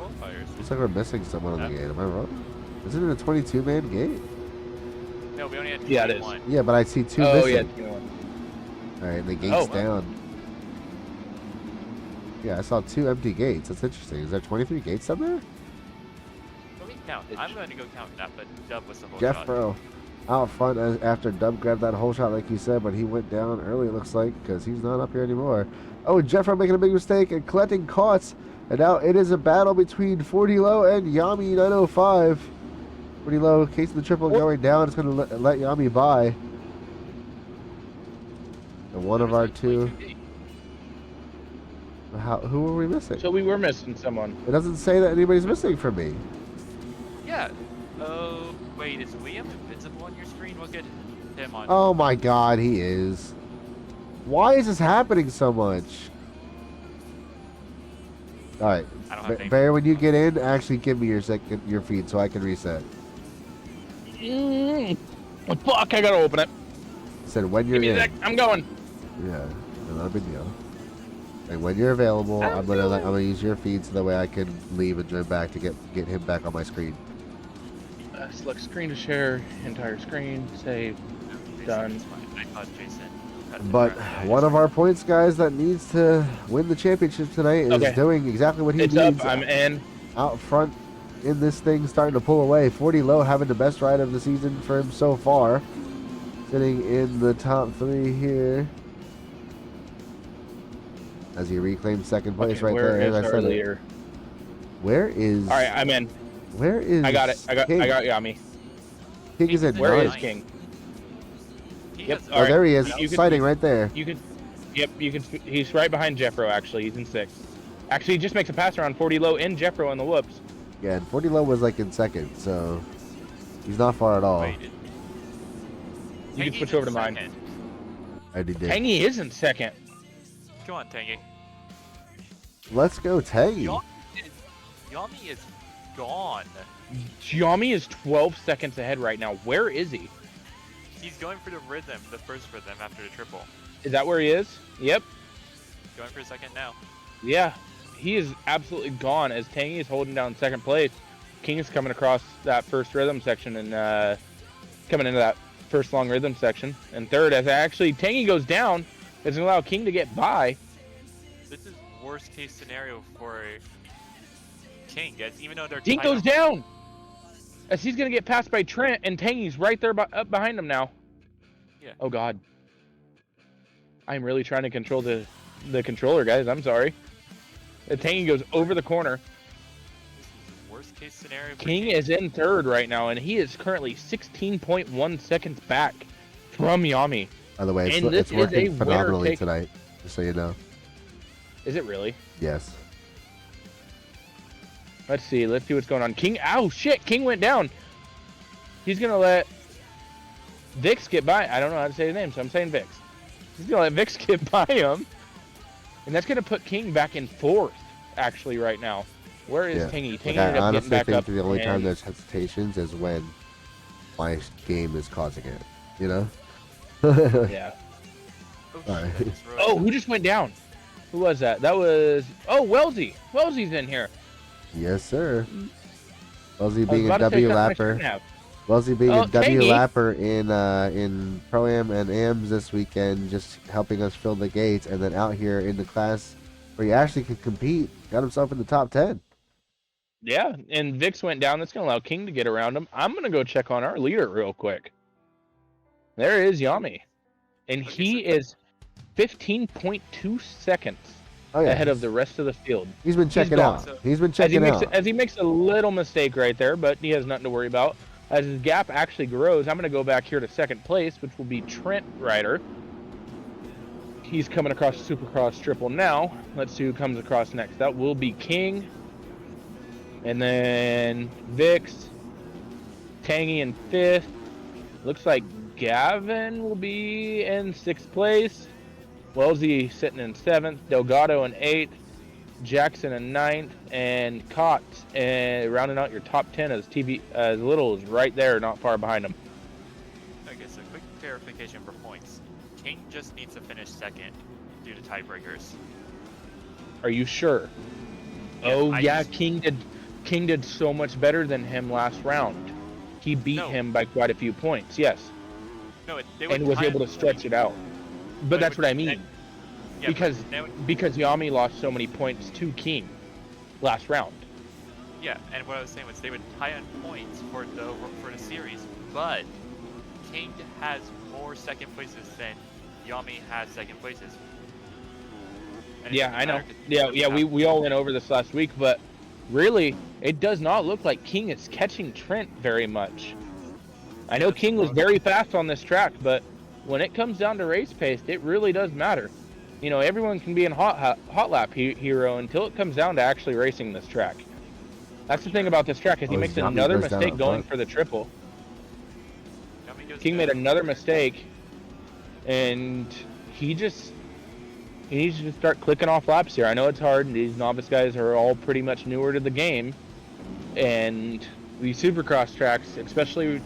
qualifiers. Looks like we're missing someone on the gate. Am I wrong? Isn't it a 22-man gate? No, we only had 21. Yeah, it is. Yeah, but I see 2 Oh, missing. yeah. All right, and the gate's Oh. down. Yeah, I saw 2 empty gates. That's interesting. Is there 23 gates up there? Let me count. I'm going to go count that, but Dub was the whole shot. Jeffro out front after Dub grabbed that whole shot, like you said, but he went down early, it looks like, because he's not up here anymore. Oh, Jeffro making a big mistake and collecting cots. And now it is a battle between 40 Low and Yami 905. 40 Low, case of the triple going down. It's going to let Yami by. And one of our 2. Who are we missing? So we were missing someone. It doesn't say that anybody's missing from me. Yeah. Oh, wait, is Liam invisible on your screen? Look at him on. Oh my god, he is. Why is this happening so much? Alright. Bear, when you get in, actually give me your feed so I can reset. Fuck, I gotta open it. I said when you're in. I'm going. Yeah, not a big deal. And when you're available, I'm gonna use your feed so that way I can leave and join back to get him back on my screen. Select screen to share, entire screen, save, done. But one of our points guys that needs to win the championship tonight is doing exactly what he needs. Up. I'm in. Out front in this thing, starting to pull away. 40 Low having the best ride of the season for him so far. Sitting in the top 3 here. As he reclaims second place right there. As I said it. Where is... Alright, I'm in. Where is... I got it. I got Yami. King is in. Where is King? Yep. Oh, there he is. Sighting right there. You can... Yep, you can... He's right behind Jeffro, actually. He's in 6th. Actually, he just makes a pass around 40 Low and Jeffro on the whoops. Yeah, and 40 Low was like in 2nd, so... He's not far at all. Wait, you can switch over to mine. I did. Tangy is in 2nd. Come on, Tangy. Let's go, Tangy. Yami is gone. Yami is 12 seconds ahead right now. Where is he? He's going for the rhythm, the first rhythm after the triple. Is that where he is? Yep. Going for a second now. Yeah, he is absolutely gone as Tangy is holding down 2nd place. King is coming across that first rhythm section and coming into that first long rhythm section. And 3rd, as actually Tangy goes down, it's going to allow King to get by. This is worst case scenario for King, guys. Even though they're King goes down as he's going to get passed by Trent, and Tangy's right there up behind him now. Yeah. Oh God, I'm really trying to control the controller, guys. I'm sorry. Tangy goes over the corner. This is worst case scenario for King is in 3rd right now, and he is currently 16.1 seconds back from Yami. By the way, it's working phenomenally tonight, just so you know. Is it really? Yes. Let's see what's going on. King, oh shit, King went down. He's gonna let Vix get by. I don't know how to say his name, so I'm saying Vix. He's gonna let Vix get by him. And that's gonna put King back in 4th, actually, right now. Where is Tangy? Tangy ended up getting back up. The only time there's hesitations is when my game is causing it, you know? Yeah. Right. Oh, who just went down? Who was that? That was... Oh, Wellesley. Wellesley's in here. Yes, sir. Wellesley being a W lapper. Wellesley being a W lapper in Pro-Am and AMs this weekend, just helping us fill the gates, and then out here in the class where he actually could compete, got himself in the top 10. Yeah, and Vix went down. That's going to allow King to get around him. I'm going to go check on our leader real quick. There is Yami. And he is 15.2 seconds ahead of the rest of the field. He's been checking out. He's been checking out. As he makes a little mistake right there, but he has nothing to worry about. As his gap actually grows, I'm going to go back here to 2nd place, which will be Trent Ryder. He's coming across Supercross triple now. Let's see who comes across next. That will be King. And then Vix. Tangy in 5th. Looks like Gavin will be in 6th place. Wellesley sitting in 7th. Delgado in 8th. Jackson in 9th. And Cott rounding out your top 10 as Little is right there, not far behind him. Okay, so quick clarification for points. King just needs to finish 2nd due to tiebreakers. Are you sure? Yeah, King did. King did so much better than him last round. He beat No. him by quite a few points, yes, No, they would and was tie able on to stretch points. it out. But it that's would- what I mean, and- yeah, because but they would- because Yami lost so many points to King last round. yeah, and what I was saying was they would tie on points for the series, but King has more second places than Yami has second places. And it Yeah, doesn't I know. matter 'cause he Yeah, doesn't yeah, have- we all went over this last week, but really, it does not look like King is catching Trent very much. I know That's King was rough. very fast on this track, but when it comes down to race pace, it really does matter. You know, everyone can be in hot lap hero until it comes down to actually racing this track. That's the thing about this track is he Oh, makes Yami another goes down mistake up going front. for the triple. Yami goes King made down. another mistake, and he needs to start clicking off laps here. I know it's hard, and these novice guys are all pretty much newer to the game, and these supercross tracks, especially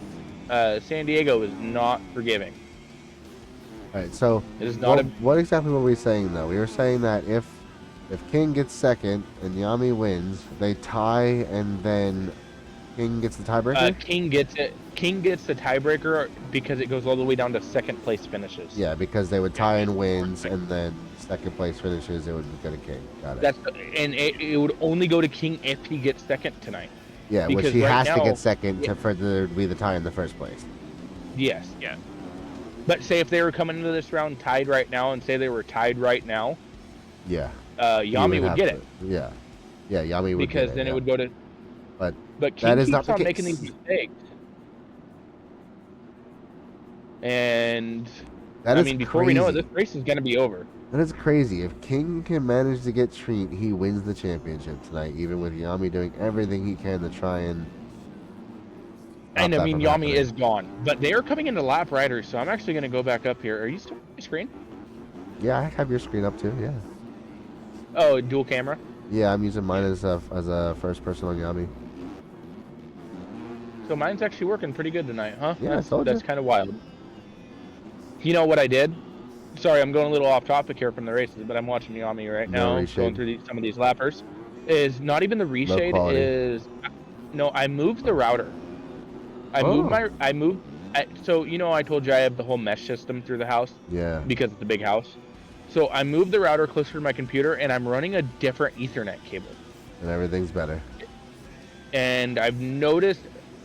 San Diego, is not forgiving. All right, so It is not what exactly were we saying though? We were saying that if King gets second and Yami wins, they tie, and then King gets the tiebreaker. King gets it. King gets the tiebreaker because it goes all the way down to second place finishes. Yeah, because they would tie and wins, and then second place finishes, it would go to King. Got it. And it would only go to King if he gets second tonight. Yeah, which because he right has to now- get second for there to be the tie in the first place. Yes. Yeah. But say if they were coming into this round tied right now, and say they were tied right now, Yeah. he Yami would have get to- it Yeah. Yeah, Yami would because get then yeah. it would go to. But King that is keeps not the on making case. these mistakes. And That I is mean, before we know it, crazy. this race is going to be over. That is crazy. If King can manage to get Treat, he wins the championship tonight, even with Yami doing everything he can to try and. stop And I that mean, from Yami happening. is gone, but they are coming into lap riders, so I'm actually going to go back up here. Are you still on my screen? Yeah, I have your screen up too. Yeah. Oh, dual camera. Yeah, I'm using mine as a first person on Yami. So mine's actually working pretty good tonight, huh? Yeah, I told you. That's kind of wild. You know what I did? Sorry, I'm going a little off topic here from the races, but I'm watching Yami right No now, reshade. going through some of these lappers. Is not even the reshade. quality. Is no, I moved the router. So you know, I told you I have the whole mesh system through the house Yeah. because it's a big house. So I moved the router closer to my computer, and I'm running a different Ethernet cable. And everything's better. And I've noticed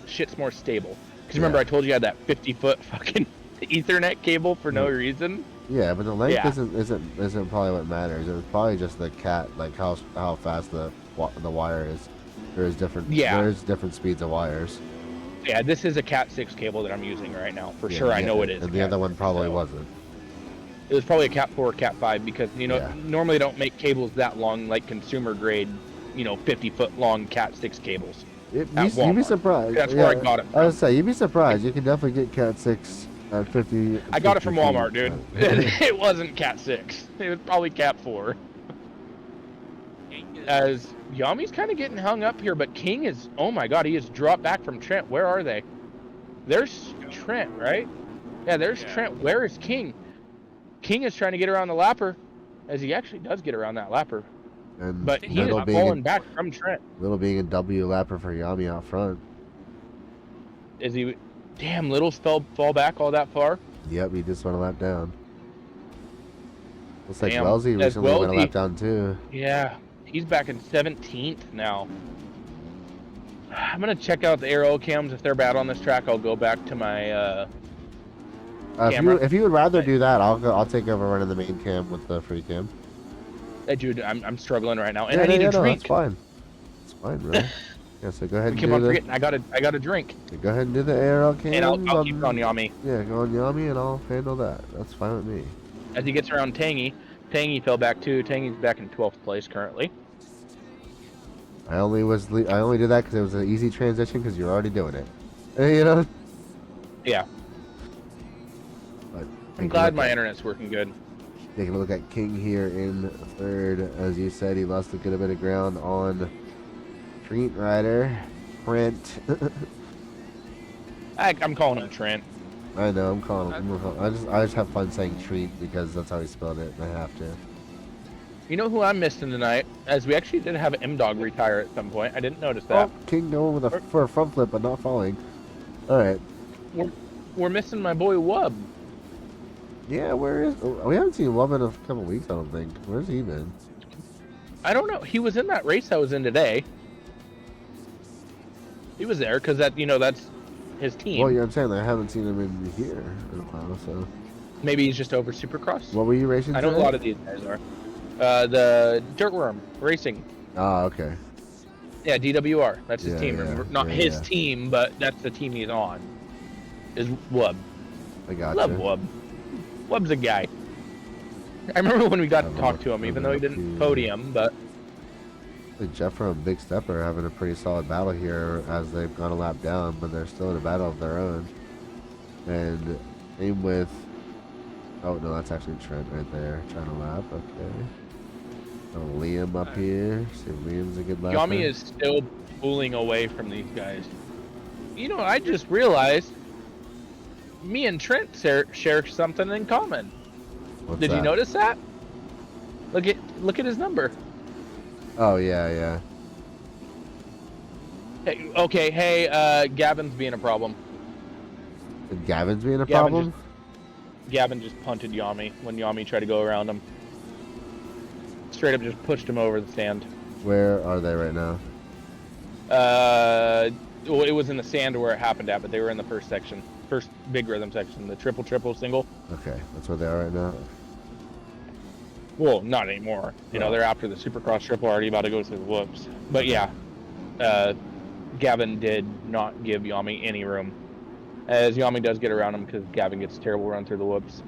shit's more stable. Because remember, Yeah. I told you I had that 50-foot fucking Ethernet cable for no reason. Yeah, but the length Yeah. isn't probably what matters. It's probably just the like how fast the wire is. There's different speeds of wires. Yeah, this is a Cat 6 cable that I'm using right now. For Yeah, sure, I yeah, know it is. And the Cat other one 6, probably so- wasn't. It was probably a Cat 4 or Cat 5 because, you know, Yeah. normally they don't make cables that long, like consumer grade, 50-foot long Cat 6 cables. You'd At be Walmart. surprised. That's where I got it I from. would say you'd be surprised. You can definitely get Cat 6 at 50. I got it from 50 Walmart, feet. dude. It wasn't Cat 6. It was probably Cat 4. King is- As Yami's kind of getting hung up here, but King is, oh my god, he has dropped back from Trent. Where are they? There's Trent, right? Yeah, there's Yeah. Trent. Where is King? King is trying to get around the lapper, as he actually does get around that lapper. And But he is Little falling back from Trent. being a W lapper for Yami out front. Is he? Damn, Little's fall back all that far? Yep, he just went a lap down. Looks like Damn. Wellesley As recently went a Wellesley- lap down too. Yeah, he's back in 17th now. I'm gonna check out the aero cams. If they're bad on this track, I'll go back to my. Camera. If you would rather do that, I'll take over running the main cam with the free cam. Hey, dude, I'm struggling right now, and Yeah, I need yeah, a no, drink. It's fine. It's fine, bro. Yeah, so go ahead I and keep do on the forgetting. I got a drink, go ahead and do the ARL cam. and I'll keep it on Yami. Yeah, go on Yami and I'll handle that. That's fine with me. As he gets around Tangy, Tangy fell back too. Tangy's back in 12th place currently. I only did that because it was an easy transition because you're already doing it. You know. Yeah, But I'm taking a glad look my at- internet's working good. Taking a look at King here in third. As you said, he lost a good bit of ground on Trent Rider. Trent. I'm calling him Trent. I know, I'm calling him. I just have fun saying treat because that's how he spelled it, and I have to. You know who I'm missing tonight? As we actually did have M-Dog retire at some point. I didn't notice that. Oh, King going with for a front flip, but not falling. All right. We're missing my boy Wub. Yeah, where is? We haven't seen Wub in a couple weeks. I don't think. Where's he been? I don't know. He was in that race I was in today. He was there because that's his team. Well, yeah, I'm saying I haven't seen him in here in a while. So maybe he's just over Supercross. what were you racing? I know today? a lot of these guys are. The Dirtworm Racing. Ah, okay. Yeah, DWR. That's his Yeah, team. yeah, Not yeah, his yeah. team, but that's the team he's on. Is Wub. I got Love you. Wub. Wub's a guy. I remember when we got to Have a talk look, to him, have even a though he look didn't here. podium, but Jeff and Big Stepper are having a pretty solid battle here as they've gone a lap down, but they're still in a battle of their own. And aim with. Oh no, that's actually Trent right there trying to lap. Okay. Oh, Liam up here. See, Liam's a good lapper. Yami is still pulling away from these guys. You know, I just realized me and Trent share something in common. What's Did you that? notice that? Look at his number. Oh yeah. Hey, okay, hey, Gavin's being a problem. Gavin's being a Gavin problem. Gavin just punted Yami when Yami tried to go around him. Straight up just pushed him over the stand. Where are they right now? Well, it was in the sand where it happened at, but they were in the first section. First big rhythm section, the triple single. Okay, that's where they are right now. Well, not anymore. You know, Oh. they're after the Supercross triple, already about to go to the whoops. But yeah, Gavin did not give Yami any room. As Yami does get around him because Gavin gets a terrible run through the whoops.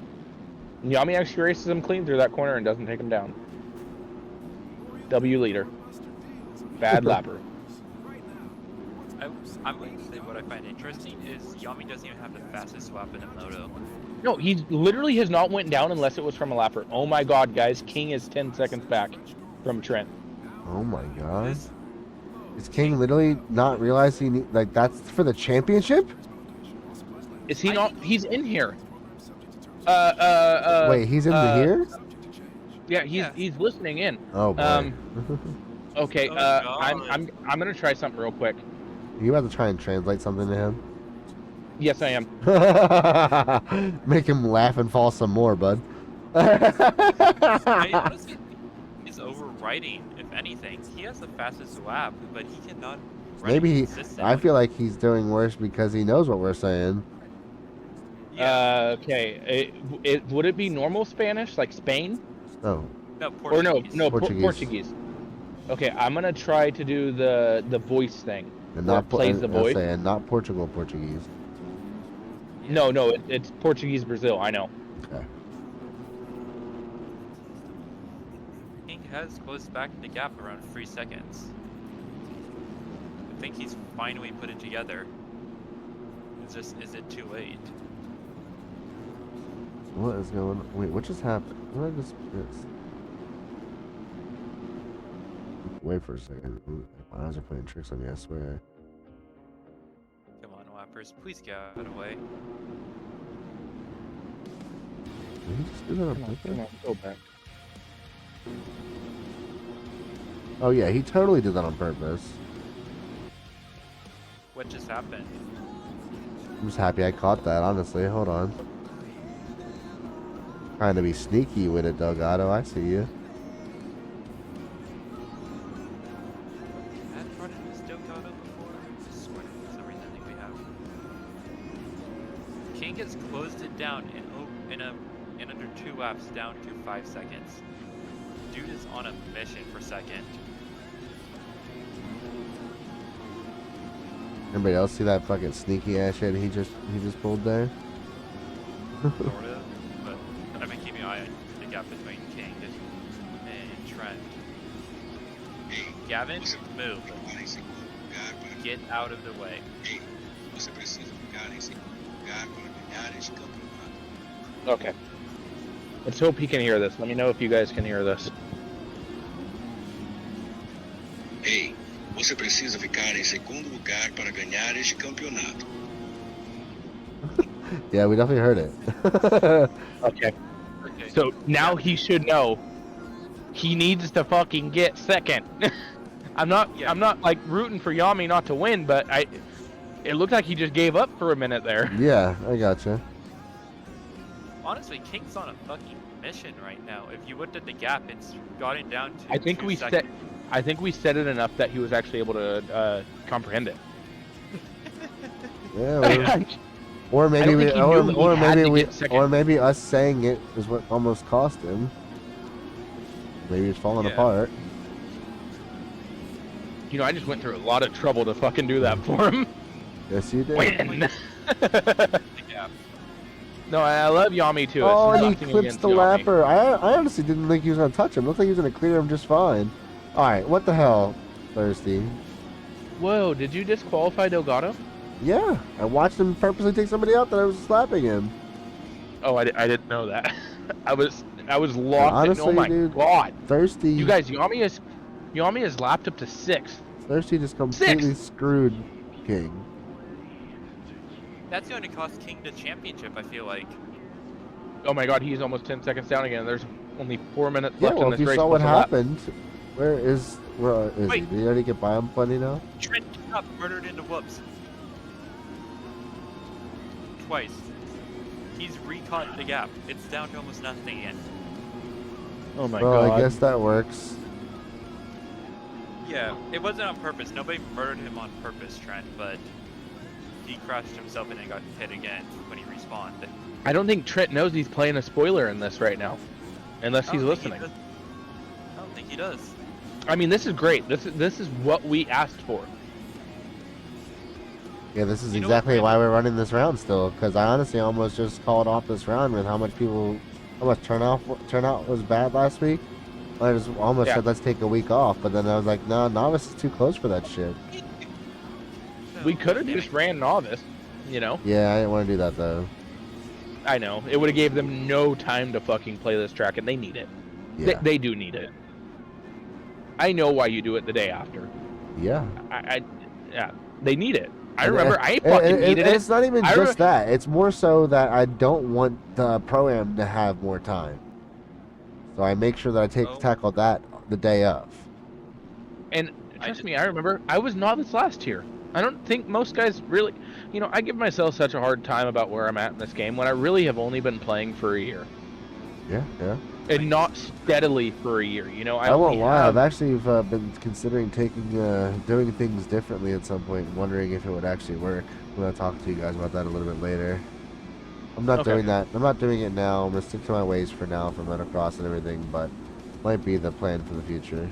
And Yami actually races him clean through that corner and doesn't take him down. W leader. Bad lapper. I'm going to say what I find interesting is Yami doesn't even have the fastest swap in a moto. No, he literally has not went down unless it was from a lapper. Oh my god, guys. King is 10 seconds back from Trent. Oh my god. This- Is King literally not realizing like that's for the championship? Is he not? He's in here. Wait, he's in the here? Yeah, Yeah. he's listening in. Oh boy. Okay, Oh, I'm gonna try something real quick. You have to try and translate something to him. Yes, I am. Make him laugh and fall some more, bud. I honestly think he's overriding, if anything. He has the fastest swap, but he cannot run Maybe he, consistently. I feel like he's doing worse because he knows what we're saying. Yeah. Okay, would it be normal Spanish, like Spain? Oh, No, Or no, Portuguese. no, Portuguese. Portuguese. Okay, I'm gonna try to do the voice thing. and Where not it plays the I'll voice. say, and not Portugal Portuguese. No, it's Portuguese Brazil. I know. Okay. King has closed back the gap around 3 seconds. I think he's finally put it together. It's just, is it too late? What is going on? Wait, what just happened? What did I just miss? Wait for a second. Ooh, my eyes are playing tricks on me, I swear. Come on, Lappers, please get out of the way. Did he just do that on Come on, purpose? go back. Oh yeah, he totally did that on purpose. What just happened? I'm just happy I caught that, honestly. Hold on. Trying to be sneaky with it, Delgado. I see you. Had brought in this Delgado before? I swear for some reason I think we have. King has closed it down in under 2 laps down to 5 seconds. Dude is on a mission for second. Anybody else see that fucking sneaky ass shit he just pulled there? Sorta. But I've been keeping an eye on the gap between King and Trent. Gavin, move. Get out of the way. Okay. Let's hope he can hear this. Let me know if you guys can hear this. Ei, você precisa ficar em segundo lugar para ganhar este campeonato. Yeah, we definitely heard it. Okay. Okay. So now he should know he needs to fucking get second. I'm not like rooting for Yami not to win, but it looked like he just gave up for a minute there. Yeah, I gotcha. Honestly, King's on a fucking mission right now. If you looked at the gap, it's gotten down to I think 2 we seconds. said it enough that he was actually able to comprehend it. Yeah, or maybe don't we, think he knew he or had maybe to we, get second. or maybe us saying it is what almost cost him. Maybe it's falling Yeah. apart. You know, I just went through a lot of trouble to fucking do that for him. Yes, you did. Win. Yeah. No, I love Yami too. Oh, It's and he nothing clips against the Yami. lapper. I honestly didn't think he was gonna touch him. Looked like he was gonna clear him just fine. All right, what the hell, Thirsty? Whoa, did you disqualify Delgado? Yeah, I watched him purposely take somebody out that I was slapping him. Oh, I didn't know that. I was lost. Honestly, oh my dude, god. Thirsty. You guys, Yami is lapped up to 6th. Thirsty just completely Six! screwed King. That's going to cost King the championship, I feel like. Oh my god, he's almost 10 seconds down again. There's only 4 minutes Yeah, left well, in if this you race. saw what plus a lap. happened, where is he? Wait. Did he already get by him plenty now? Trent got murdered into whoops. Twice. He's recaught the gap. It's down to almost nothing again. Oh my Well, god. I guess that works. Yeah, it wasn't on purpose. Nobody murdered him on purpose, Trent, but he crashed himself and then got hit again when he respawned. I don't think Trent knows he's playing a spoiler in this right now. Unless he's listening. I don't think he does. I mean, this is great. This is what we asked for. Yeah, this is You know what, exactly why Brandon? we're running this round still. Because I honestly almost just called off this round with how much turnout was bad last week. I just almost Yeah. said let's take a week off, but then I was like, no, Novice is too close for that shit. We could have Damn just it. ran Novice, you know? Yeah, I didn't want to do that though. I know. It would have gave them no time to fucking play this track, and they need it. Yeah, They do need it. I know why you do it the day after. yeah. Yeah, they need it. I And- remember I and- fucking and- needed and it. it's not even I just that. It's more so that I don't want the pro-am to have more time. So I make sure that I tackle that the day of. And trust me, I remember I was Novice last year. I don't think most guys really, you know, I give myself such a hard time about where I'm at in this game when I really have only been playing for a year. Yeah, yeah. And not steadily for a year, you know. I won't only lie. have- I've actually been considering doing things differently at some point, and wondering if it would actually work. I'm gonna talk to you guys about that a little bit later. I'm not Okay. doing that. I'm not doing it now. I'm gonna stick to my ways for now for motocross and everything, but might be the plan for the future.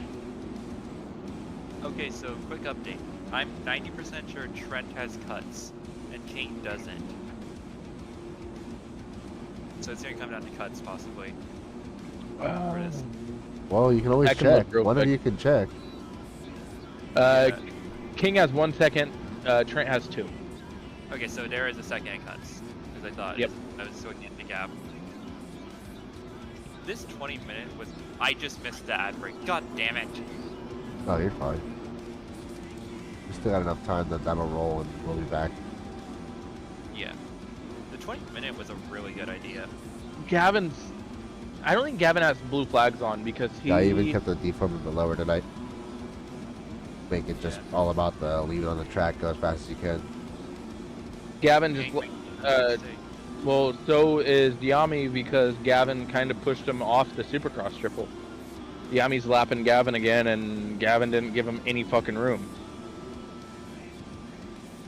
Okay, so quick update. I'm 90% sure Trent has cuts, and King doesn't. So it's gonna come down to cuts, possibly. For this. Well, you can always I can look check. real One of quick. you can check. Yeah. King has 1 second. Trent has 2. Okay, so there is a second in cuts, as I thought. Yep. I was looking at the gap. This 20-minute was... I just missed the ad break. God damn it. Oh, you're fine. We still got enough time that that'll roll, and we'll be back. Yeah. The 20-minute was a really good idea. I don't think Gavin has blue flags on because he. Yeah, I even kept the deform a bit lower tonight. Make it just all about the leave it on the track, go as fast as you can. Gavin King just. made a mistake. Well, so is Diami because Gavin kind of pushed him off the Supercross triple. Diami's lapping Gavin again, and Gavin didn't give him any fucking room.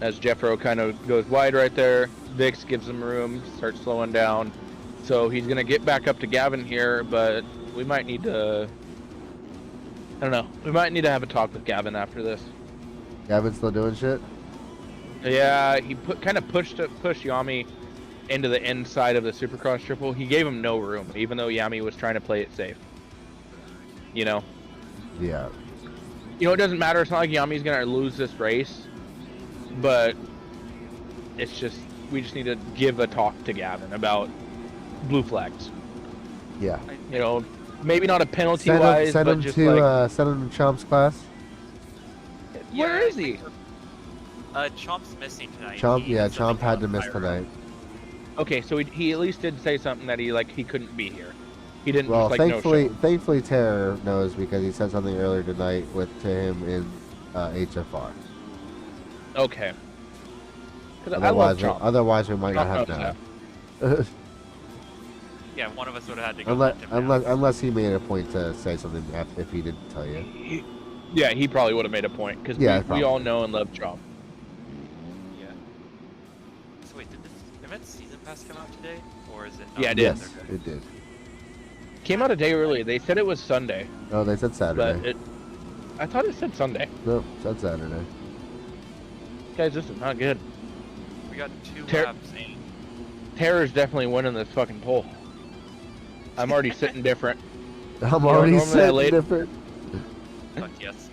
As Jeffro kind of goes wide right there, Vix gives him room, starts slowing down. So he's going to get back up to Gavin here, but we might need to... I don't know. We might need to have a talk with Gavin after this. Gavin's still doing shit? Yeah, he kind of pushed Yami into the inside of the Supercross triple. He gave him no room, even though Yami was trying to play it safe. You know? Yeah. You know, it doesn't matter. It's not like Yami's going to lose this race. But it's just, we just need to give a talk to Gavin about blue flags. Yeah. You know, maybe not a penalty-wise, Send but him just to like... send him to Chomp's class. Where is he? Chomp's missing tonight. Chomp, He yeah, has something Chomp had to on miss fire. tonight. Okay, so he at least did say something that he couldn't be here. He didn't Well, just like thankfully, Terror knows because he said something earlier tonight to him in HFR. no show. Okay. Because I love Chomp. Otherwise, we might not Chomp have knows known. Yeah, one of us would have had to go hunt him down. Unless he made a point to say something if he didn't tell you. Yeah, he probably would have made a point because we all know and love Chomp. Yeah. So wait, did this event season pass come out today, or is it? Yeah, it did. Yes, it did. Came out a day early. They said it was Sunday. Oh, they said Saturday. But I thought it said Sunday. Nope, said Saturday. Guys, this is not good. We got 2 laps in. Terror's definitely winning this fucking poll. I'm already sitting different. I'm already normally I sitting laid- different. But yes,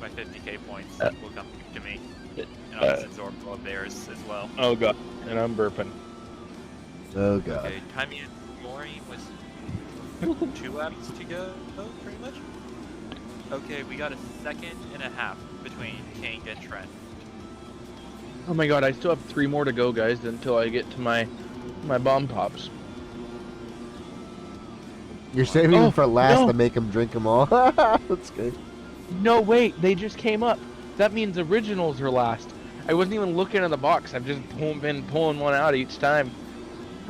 my 50k points will come to me, and I'll just absorb all of theirs as well. Oh god, and I'm burping. Oh god. Okay, timing and scoring was 2 laps to go, pretty much. Okay, we got a second and a half between King and Trent. Oh my god, I still have 3 more to go, guys, until I get to my bomb pops. You're saving him for last no. to make him drink them all. That's good. No, wait, they just came up. That means originals are last. I wasn't even looking in the box. I've just been pulling one out each time.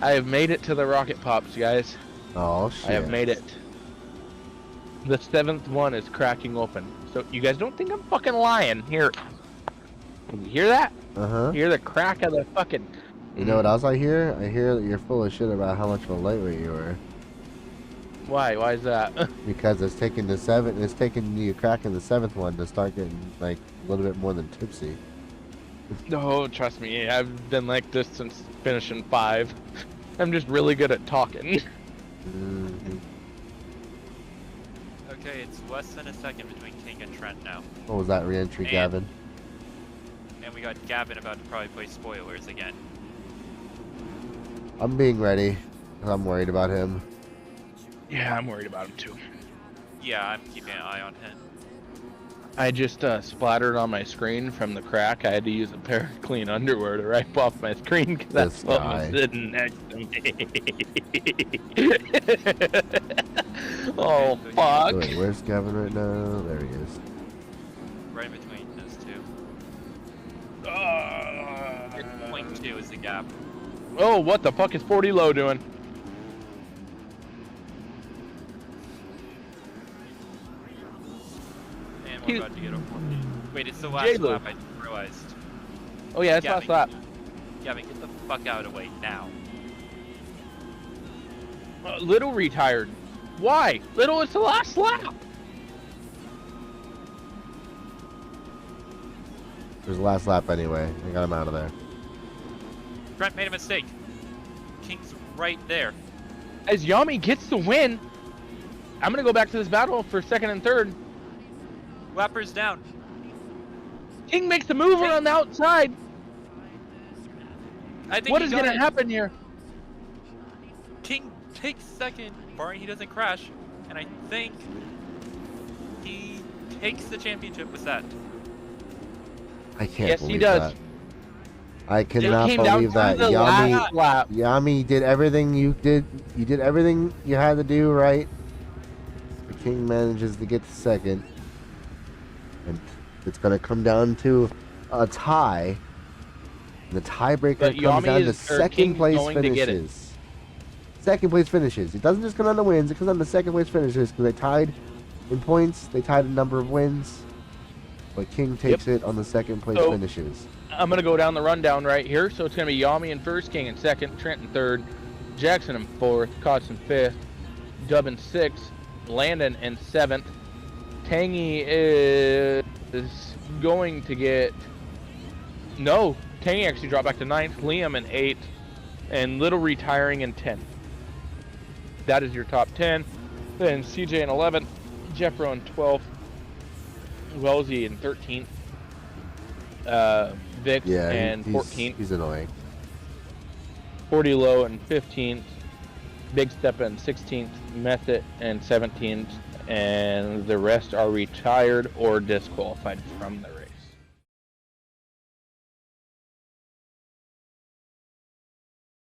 I have made it to the rocket pops, guys. Oh shit. I have made it. The 7th one is cracking open. So you guys don't think I'm fucking lying. Here. You hear that? Uh-huh. You hear the crack of the fucking... You know what else I hear? I hear that you're full of shit about how much of a lightweight you are. Why? Why is that? Because it's taking you cracking the 7th one to start getting like a little bit more than tipsy. No, trust me. I've been like this since finishing 5. I'm just really good at talking. Mm-hmm. Okay, it's less than a second between King and Trent now. What was that re-entry, And- Gavin? And we got Gavin about to probably play spoilers again. I'm being ready. 'Cause I'm worried about him. Yeah, I'm worried about him too. Yeah, I'm keeping an eye on him. I just splattered on my screen from the crack. I had to use a pair of clean underwear to wipe off my screen because that's This what guy. was sitting next to me. Oh, fuck. Wait, where's Gavin right now? There he is. Right in between those two. Ah. 0.2 is the gap. Oh, what the fuck is 40 low doing? And He- we're about to get a 40. Wait, it's the last J-Lo. lap, I just realized. Oh yeah, it's Gavin, last lap. Gavin, get the fuck out of the way now. Little retired. Why? Little is the last lap. There's the last lap anyway. I got him out of there. Trent made a mistake. King's right there. As Yami gets the win, I'm gonna go back to this battle for 2nd and 3rd. Lapper's down. King makes the move around the outside. I think What he is got gonna it. happen here? King takes second, barring he doesn't crash, and I think he takes the championship with that. I can't Yes, he believe does. that. I cannot came down believe to that. the Yami, last lap. Yami did everything you did. You did everything you had to do right. The King manages to get to 2nd, and it's gonna come down to a tie. The tiebreaker But comes Yami down to is- or 2nd King's place going to get it. finishes. 2nd place finishes. It doesn't just come down to wins. It comes down to 2nd place finishes because they tied in points. They tied in number of wins. But King takes it on the 2nd place So- finishes. I'm gonna go down the rundown right here. So it's gonna be Yami in 1st, King in 2nd, Trent in 3rd, Jackson in 4th, Cots in 5th, Dub in 6th, Landon in 7th. Tangy is going to get... No, Tangy actually dropped back to 9th, Liam in 8th, and Little retiring in 10th. That is your top 10. Then CJ in 11th, Jeffro in 12th, Wellesley in 13th, Vix Yeah, and he's 14th, He's annoying. 40 low in 15th, Big Step in 16th, Method in 17th, and the rest are retired or disqualified from the